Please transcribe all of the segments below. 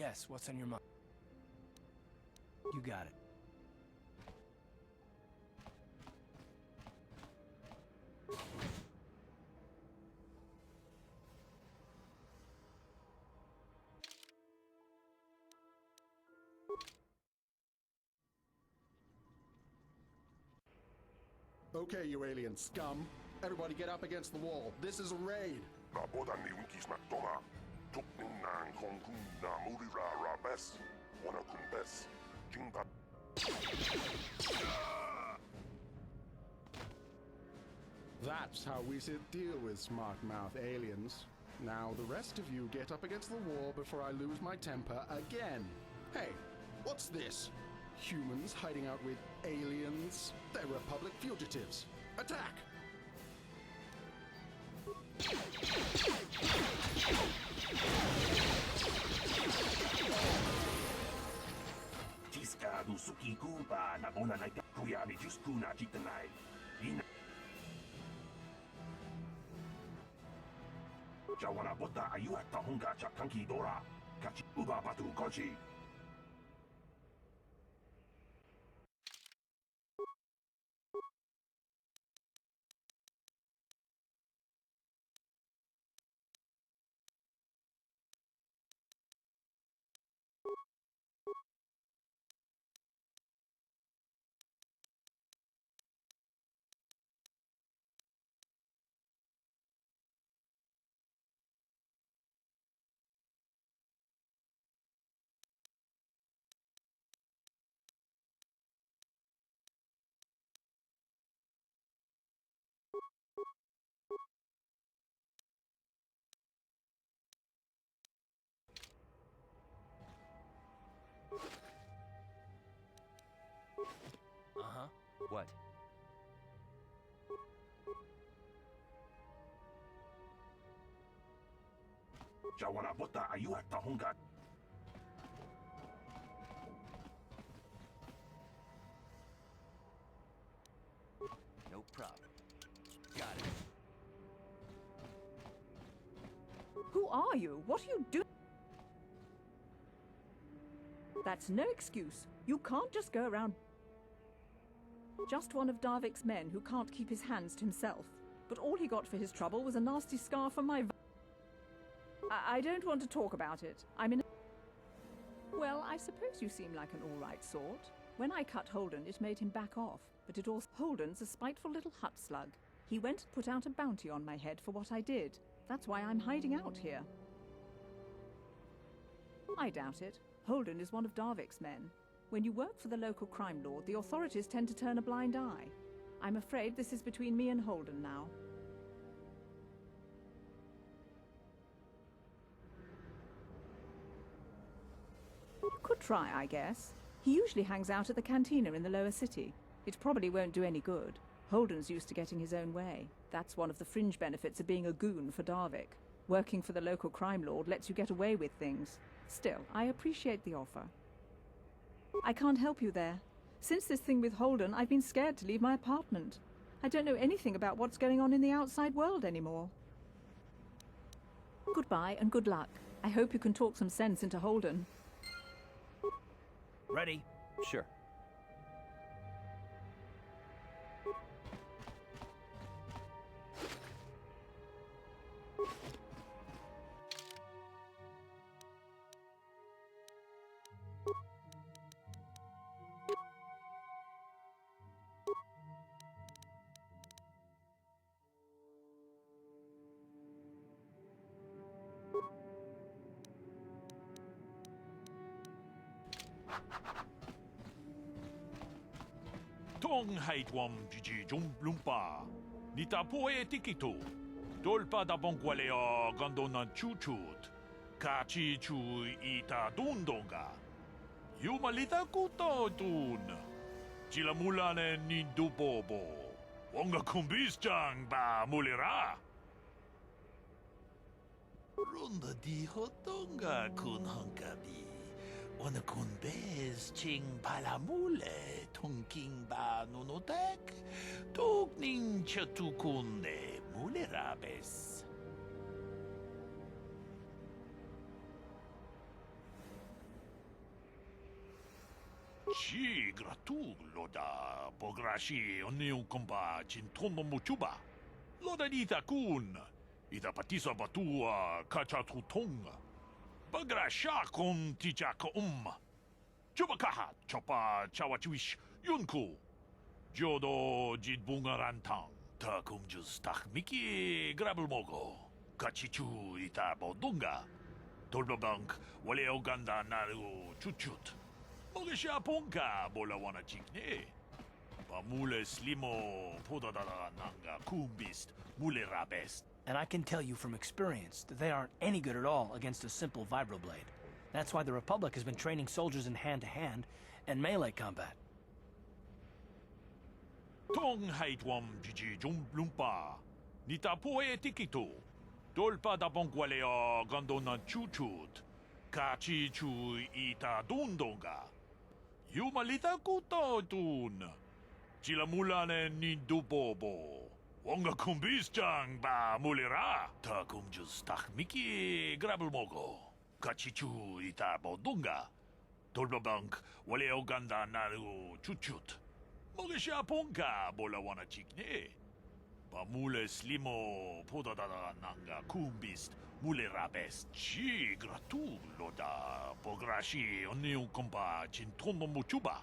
Yes, what's on your mind? You got it. Okay, you alien scum. Everybody get up against the wall. This is a raid. That's how we deal with smart-mouth aliens. Now the rest of you get up against the wall before I lose my temper again. Hey, what's this? Humans hiding out with aliens? They're Republic fugitives. Attack! Jiska du suki kuba na bona na kuya mi jusku na jitanai. Ina. Jawana bota ayu at tahunga cha kanki dora. Kachi uba batu kochi. Uh-huh. What? Jawana bota ayu at tahunga. No problem. Got it. Who are you? What are you doing? That's no excuse. You can't just go around. Just one of Darvik's men who can't keep his hands to himself. But all he got for his trouble was a nasty scar from my... I don't want to talk about it. I'm in... Well, I suppose you seem like an all-right sort. When I cut Holden, it made him back off. But it also... Holden's a spiteful little hut slug. He went and put out a bounty on my head for what I did. That's why I'm hiding out here. I doubt it. Holden is one of Darvik's men. When you work for the local crime lord, the authorities tend to turn a blind eye. I'm afraid this is between me and Holden now. You could try, I guess. He usually hangs out at the cantina in the lower city. It probably won't do any good. Holden's used to getting his own way. That's one of the fringe benefits of being a goon for Darvik. Working for the local crime lord lets you get away with things. Still, I appreciate the offer. I can't help you there. Since this thing with Holden, I've been scared to leave my apartment. I don't know anything about what's going on in the outside world anymore. Goodbye and good luck. I hope you can talk some sense into Holden. Ready? Sure. Tong haitwam jiji lumpa. Nita poe tikito. Dolpa da bongualeo gondona chuchut. Kachi chu ita dundonga. Yumalita kuto tun. Chilamulane ni dubobo. Wonga kumbis ba mulira. Runda di hotonga kun honkabi. Wana kun bez ching palamule tung ba nunotek. Tuk ning chatukunde mulerabes. Ci gratuloda, pograshi onion komba cintono muchuba. Loda dita kun, ita patisa batua kacha tutonga. Bagrasha kon tijaka Chubakaha, chopa chawachuish, yunku. Jodo jidbungarantang, ta kumjus takmiki grabelmogo. Kachichu ita bodunga. Dolbabank, wale oganda naru chuchut. Mogesha ponka bola wana chikne. Pamule slimo podadara nanga kumbist mule rabest. And I can tell you from experience that they aren't any good at all against a simple vibroblade. That's why the Republic has been training soldiers in hand-to-hand and melee combat. Tong haitwam jiji lumpa. Nita poe tikito. Dolpa da bongwaleo gandona chuchut. Kachi chu ita dundonga. Yumalita kuto tun. Chila mulane ni dubobo. Wonga kumbis ba mulera. Ta kumjus takmiki grabelmogo. Kachichu ita bodunga. Dolbabank wale oganda naru chuchut. Mogesha ponka bola wana chikne. Pamule slimo podadada nanga kumbist mule rabest. Chi gratuloda pograshi onion komba cintono muchuba.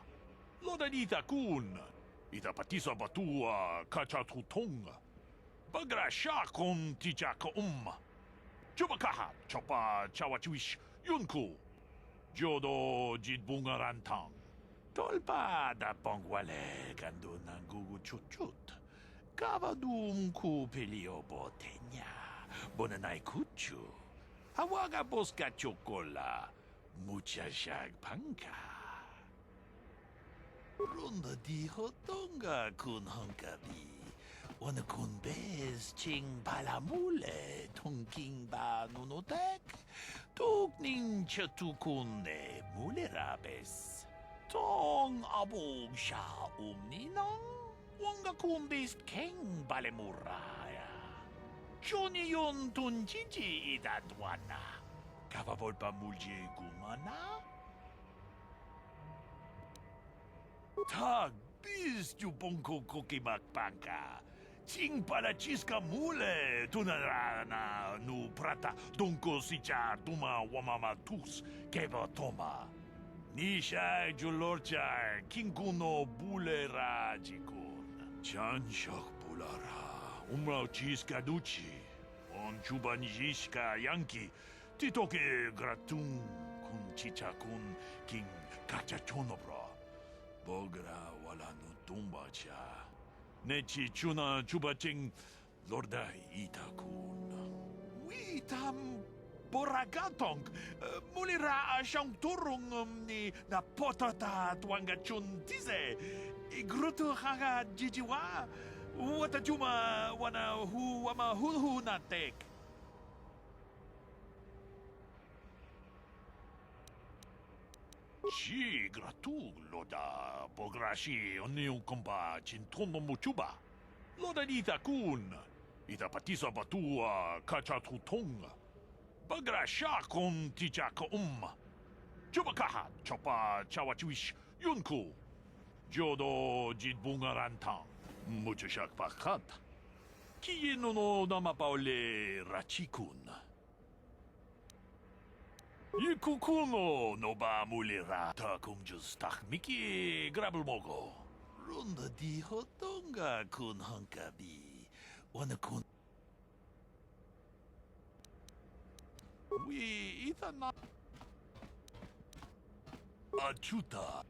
Loda dita kun. Ita patisa batua kacha tutonga. Bagrasha kon tijaka Chubakaha, chopa chawachuish, yunku. Jodo jidbungarantang. Tolpa da pongwale kando nangugu chuchut. Kavadum ku pelio botenya. Bonanai kuchu. Hawaga boska chocola. Mucha shag panka. Ronda di hotonga kun hankabi. Wana kun bez ching palamule tongking ba nunotek. Tuk ning chatukune mule rabes. Tong abog sha umninang. Wanga kun bez keng balemuraya. Johnny yon tunjiji idadwana. Kavabol pa mulje gumana. Tag bis ju bonko kokimak panka. Ching pala chiska mule tunarana nu prata donko sicha tuma wamama tus keva toma. Nisha julorcha kinkuno bulera jikun. Chanshak bulara umrao chiska duchi. On chubanjishka yanki titoke gratun kun chicha kun king kachachonobra. Bogra wala no tumbacha. Nechi chuna chubaching lorda itakun. Witam boragatong. Mulira asyang turong ni na potata tuanga chun tise. Igrutu haga jijiwa. Wata chuma wana hu wama hulhu na tek. Ci gratuloda pograshi onion komba cintono muchuba. Loda dita kun. Ita patisa batua kacha tutonga. Bagrasha kon tijaka Chubakaha chopa chawachuish yunku. Jodo jidbungarantang. Muchashak pakat. Kiye no namapaole rachikun. Yikukuno no ba mulira ta kumjus takmiki grabelmogo. Ronda di hotonga kun hankabi. Wana kun. We ita na. Achuta.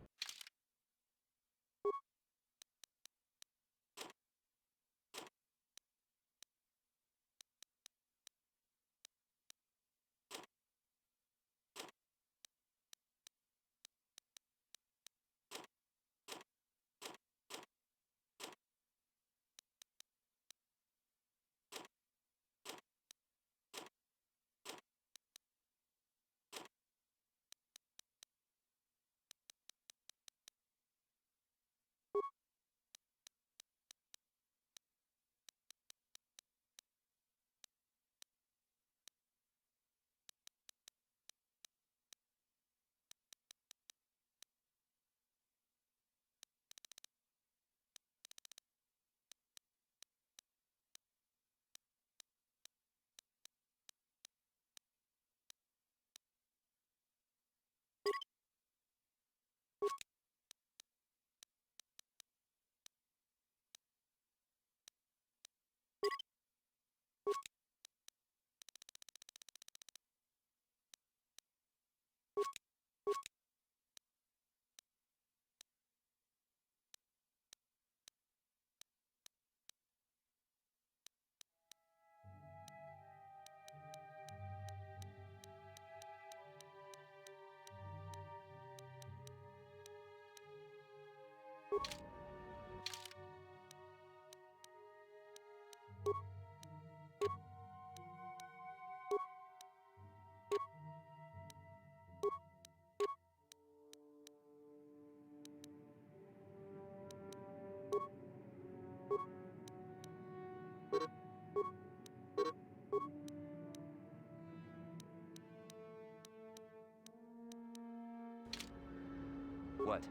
What?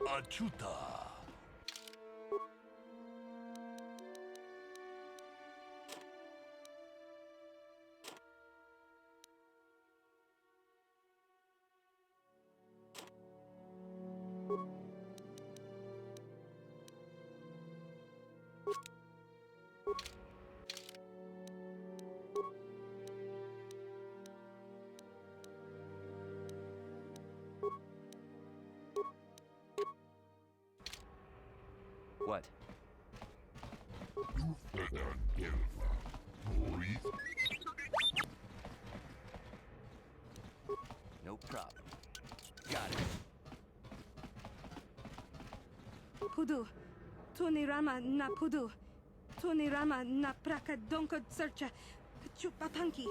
Achuta. What? No problem. Got it. Pudu. Tunirama na pudu. Tunirama na praka donko searcha. Chupapanki.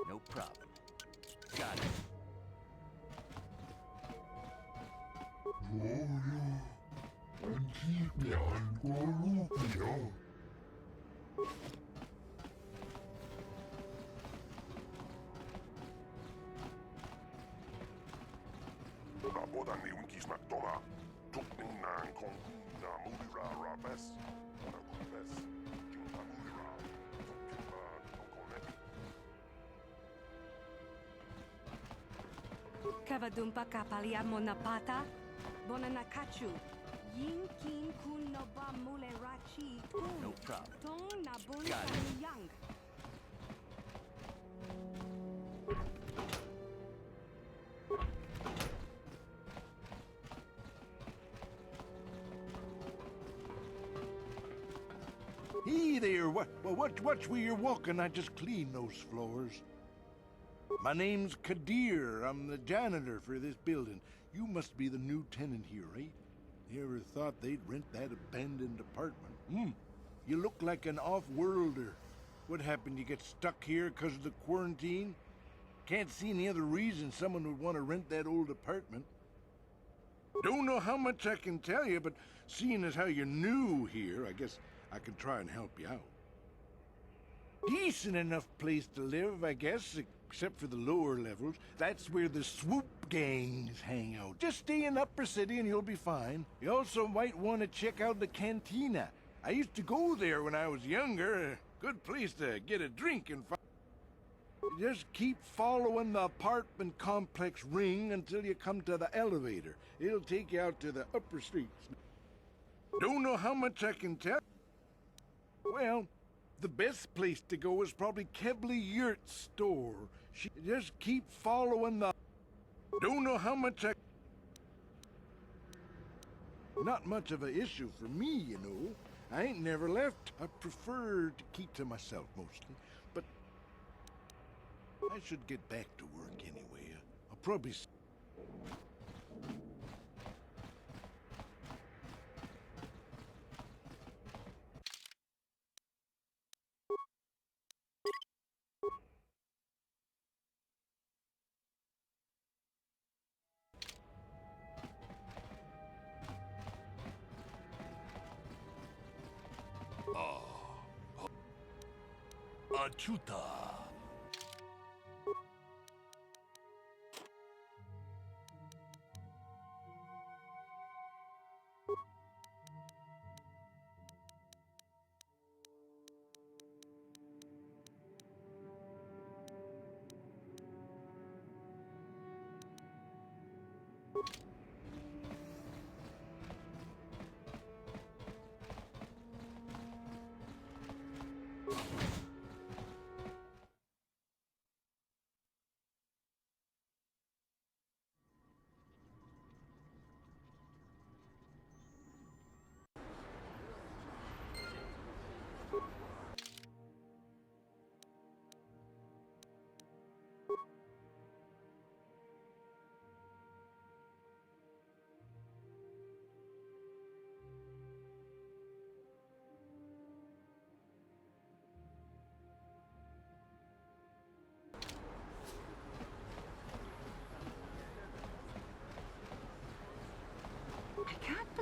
No problem. Got it. Rabodan ni unkisnak toma. Tukning nang kong na mulira rabes. Una kumbes. Junta mulira. Tukimba nongkonek. Kavadumpa kapaliamo na pata. Bonanakachu. Yinkin kun no ba mule rachi. No problem. Tong na bun Got it. yang. Hey there, watch where you're walking. I just cleaned those floors. My name's Kadir. I'm the janitor for this building. You must be the new tenant here, right? You ever thought they'd rent that abandoned apartment? You look like an off-worlder. What happened? You get stuck here because of the quarantine? Can't see any other reason someone would want to rent that old apartment. Don't know how much I can tell you, but seeing as how you're new here, I guess I can try and help you out. Decent enough place to live, I guess, except for the lower levels. That's where the swoop gangs hang out. Just stay in Upper City and you'll be fine. You also might want to check out the cantina. I used to go there when I was younger. A good place to get a drink and just keep following the apartment complex ring until you come to the elevator. It'll take you out to the upper streets. Don't know how much I can tell. Well, the best place to go is probably Kebley Yurt's store. Just keep following the... Don't know how much I... Not much of an issue for me, you know. I ain't never left. I prefer to keep to myself mostly. But I should get back to work anyway. I'll probably... Achuta.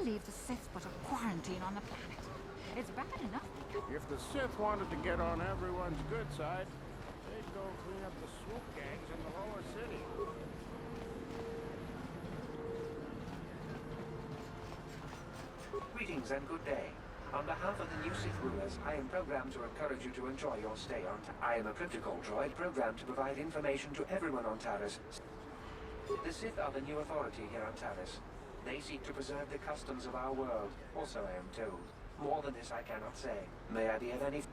believe the Sith put a quarantine on the planet. It's bad enough. If the Sith wanted to get on everyone's good side, they'd go clean up the swoop gangs in the lower city. Greetings and good day. On behalf of the new Sith rulers, I am programmed to encourage you to enjoy your stay on I am a protocol droid programmed to provide information to everyone on Taris. The Sith are the new authority here on Taris. They seek to preserve the customs of our world. Also, I am told. More than this I cannot say. May I be of any...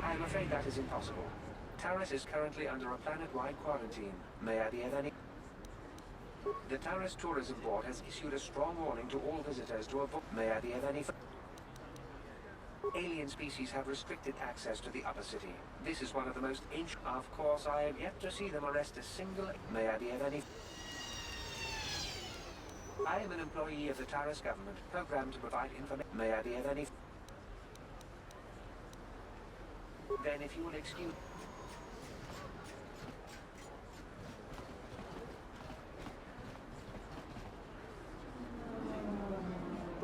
I am afraid that is impossible. Taris is currently under a planet-wide quarantine. May I be of any... The Taris Tourism Board has issued a strong warning to all visitors to avoid... May I be of any... Alien species have restricted access to the upper city. This is one of the most ancient... Of course, I have yet to see them arrest a single... May I be of any... I am an employee of the Taris government, programmed to provide information. May I be of any... Then if you will excuse...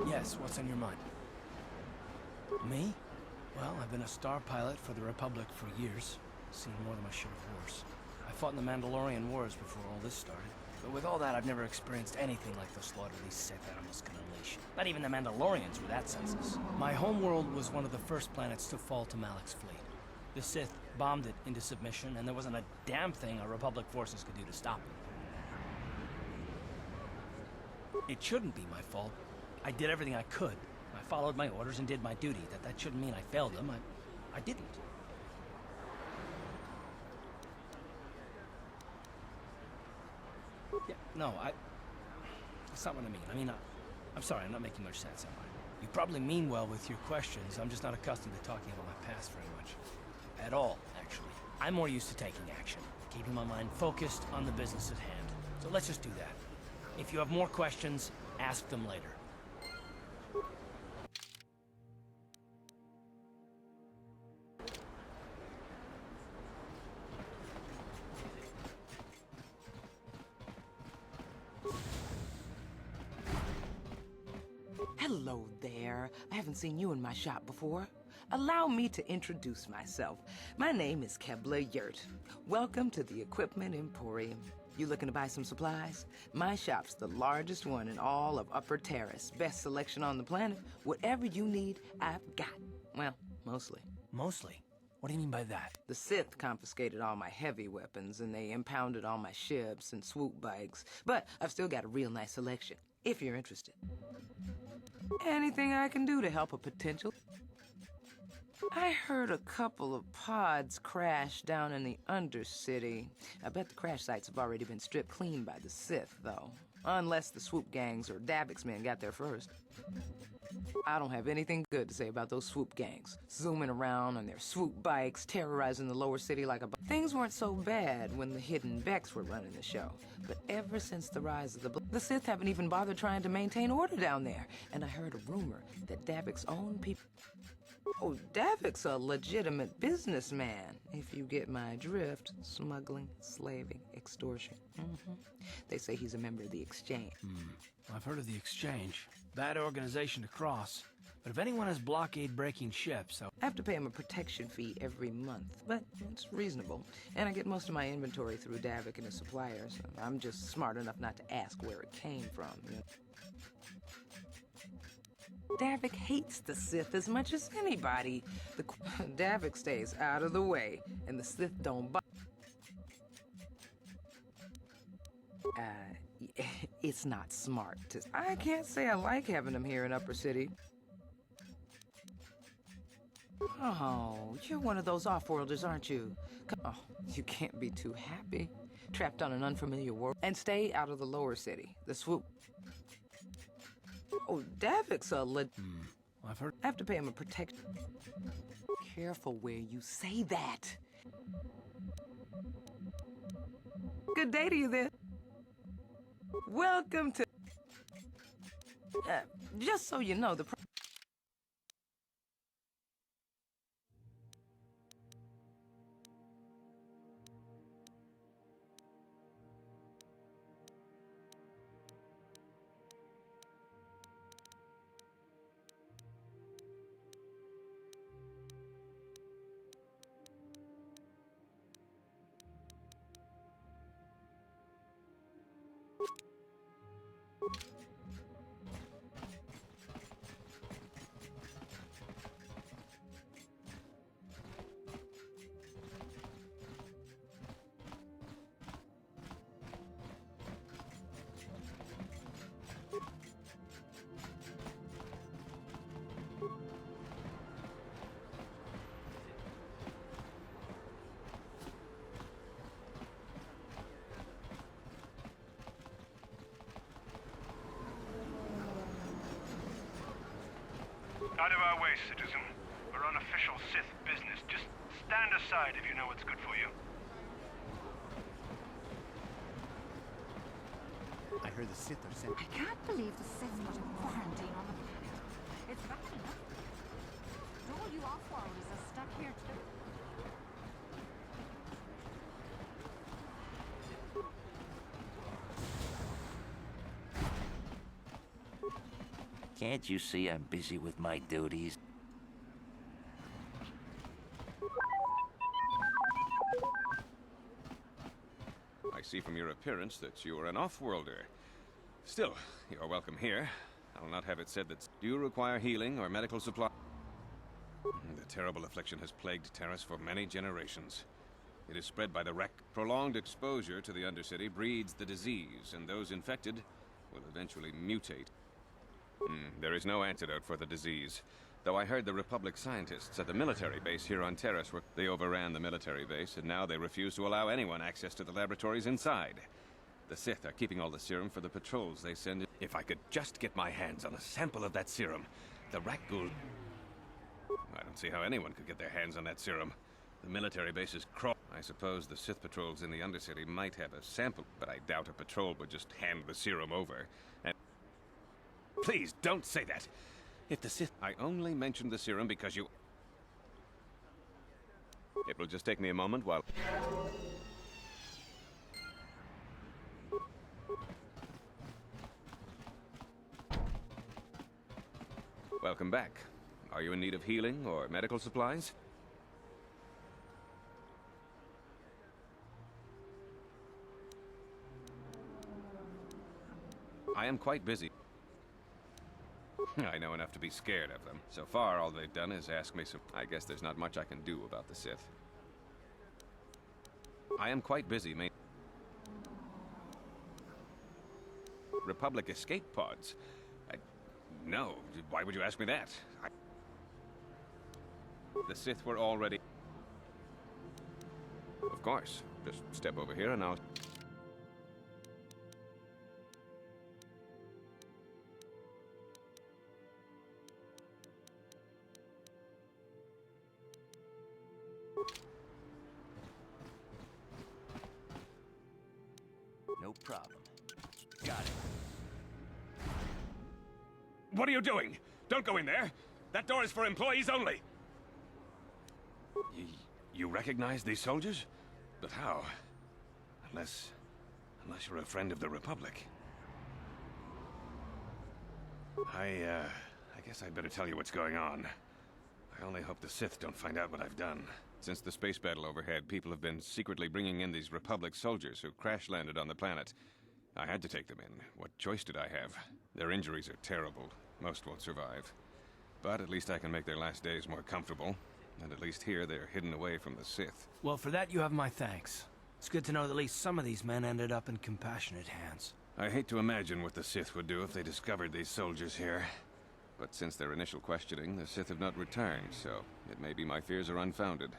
Yes, what's on your mind? Me? Well, I've been a star pilot for the Republic for years. Seen more than my share of wars. I fought in the Mandalorian Wars before all this started. But with all that, I've never experienced anything like the slaughter these Sith animals can unleash. Not even the Mandalorians were that senseless. My homeworld was one of the first planets to fall to Malak's fleet. The Sith bombed it into submission, and there wasn't a damn thing our Republic forces could do to stop it. It shouldn't be my fault. I did everything I could. I followed my orders and did my duty. That shouldn't mean I failed them. I didn't. Yeah, no, that's not what I mean. I'm sorry, I'm not making much sense, am I? You probably mean well with your questions. I'm just not accustomed to talking about my past very much. At all, actually. I'm more used to taking action, keeping my mind focused on the business at hand. So let's just do that. If you have more questions, ask them later. Hello there. I haven't seen you in my shop before. Allow me to introduce myself. My name is Kebla Yurt. Welcome to the Equipment Emporium. You looking to buy some supplies? My shop's the largest one in all of Upper Terrace. Best selection on the planet. Whatever you need, I've got. Well, mostly. Mostly? What do you mean by that? The Sith confiscated all my heavy weapons, and they impounded all my ships and swoop bikes. But I've still got a real nice selection, if you're interested. Anything I can do to help a potential? I heard a couple of pods crash down in the Undercity. I bet the crash sites have already been stripped clean by the Sith, though. Unless the swoop gangs or Davix men got there first. I don't have anything good to say about those swoop gangs. Zooming around on their swoop bikes, terrorizing the lower city like a... Things weren't so bad when the hidden Becks were running the show. But ever since the rise of the Sith haven't even bothered trying to maintain order down there. And I heard a rumor that Davix's own people... Oh, Davix's a legitimate businessman, if you get my drift. Smuggling, slaving, extortion. They say he's a member of the Exchange. I've heard of the Exchange. Bad organization to cross. But if anyone has blockade-breaking ships, I have to pay him a protection fee every month, but it's reasonable. And I get most of my inventory through Davik and his suppliers. I'm just smart enough not to ask where it came from. You know? Davik hates the Sith as much as anybody. Davik stays out of the way, and the Sith don't bother. It's not smart to... I can't say I like having him here in Upper City. Oh, you're one of those off-worlders, aren't you? Oh, you can't be too happy. Trapped on an unfamiliar world. And stay out of the lower city. The swoop... Oh, Davik's a I've heard... I have to pay him a protection. Careful where you say that. Good day to you, then. Welcome to... just so you know, the... Out of our way, citizen. We're on official Sith business. Just stand aside if you know what's good for you. I heard the Sith are sent. I can't believe the Sith put a quarantine on the planet. It's bad enough. All you off-worlders are stuck here too. Can't you see I'm busy with my duties? I see from your appearance that you are an off-worlder. Still, you're welcome here. I'll not have it said that... Do you require healing or medical supply? The terrible affliction has plagued Terrace for many generations. It is spread by the wreck. Prolonged exposure to the Undercity breeds the disease, and those infected will eventually mutate. There is no antidote for the disease. Though I heard the Republic scientists at the military base here on Terrace they overran the military base, and now they refuse to allow anyone access to the laboratories inside. The Sith are keeping all the serum for the patrols they send in. If I could just get my hands on a sample of that serum, the Rakghoul... I don't see how anyone could get their hands on that serum. The military base is I suppose the Sith patrols in the Undercity might have a sample, but I doubt a patrol would just hand the serum over. And... Please, don't say that! If the Sith... I only mentioned the serum because you... It will just take me a moment while... Welcome back. Are you in need of healing or medical supplies? I am quite busy. I know enough to be scared of them. So far, all they've done is ask me some... I guess there's not much I can do about the Sith. I am quite busy, mate. Republic escape pods? No, why would you ask me that? The Sith were already... Of course. Just step over here and I'll... No problem. Got it. What are you doing? Don't go in there! That door is for employees only! You recognize these soldiers? But how? Unless you're a friend of the Republic. I guess I'd better tell you what's going on. I only hope the Sith don't find out what I've done. Since the space battle overhead, people have been secretly bringing in these Republic soldiers who crash-landed on the planet. I had to take them in. What choice did I have? Their injuries are terrible. Most won't survive. But at least I can make their last days more comfortable. And at least here, they're hidden away from the Sith. Well, for that you have my thanks. It's good to know that at least some of these men ended up in compassionate hands. I hate to imagine what the Sith would do if they discovered these soldiers here. But since their initial questioning, the Sith have not returned, so it may be my fears are unfounded.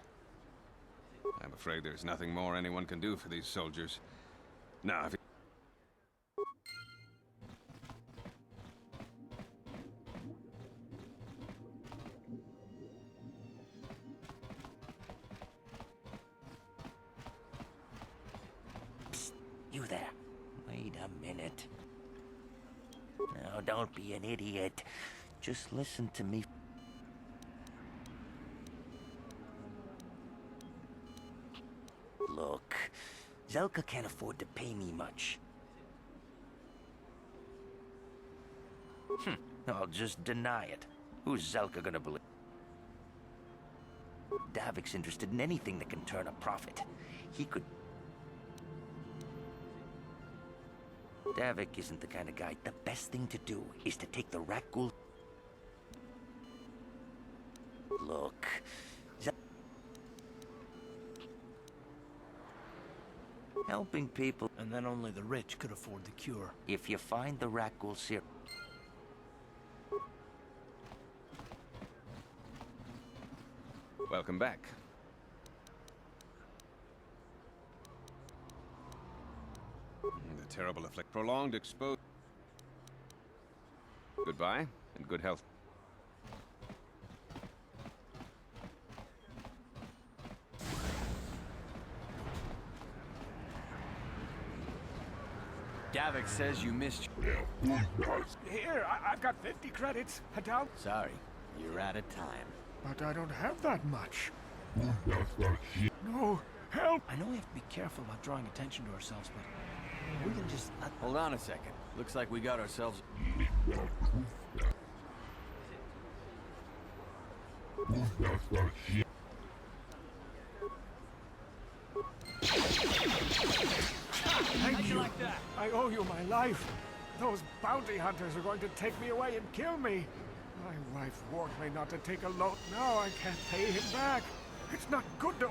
I'm afraid there's nothing more anyone can do for these soldiers. Now, if... Psst, you there. Wait a minute. Now, don't be an idiot. Just listen to me. Look, Zelka can't afford to pay me much. I'll just deny it. Who's Zelka gonna believe? Davik's interested in anything that can turn a profit. He could... Davik isn't the kind of guy. The best thing to do is to take the Rakghoul... Look... Helping people... And then only the rich could afford the cure. If you find the Rakghoul serum... Welcome back. The terrible effect. Prolonged exposure. Goodbye, and good health. Davik says you missed... Here, I've got 50 credits. Down. Sorry, you're out of time. But I don't have that much. No, help! I know we have to be careful about drawing attention to ourselves, but we can just let... Hold on a second. Looks like we got ourselves... Thank you. Like that? I owe you my life. Those bounty hunters are going to take me away and kill me. My wife warned me not to take a loan. Now I can't pay him back. It's not good to...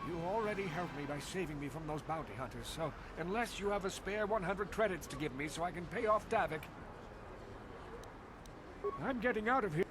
You already helped me by saving me from those bounty hunters, so unless you have a spare 100 credits to give me so I can pay off Davik, I'm getting out of here.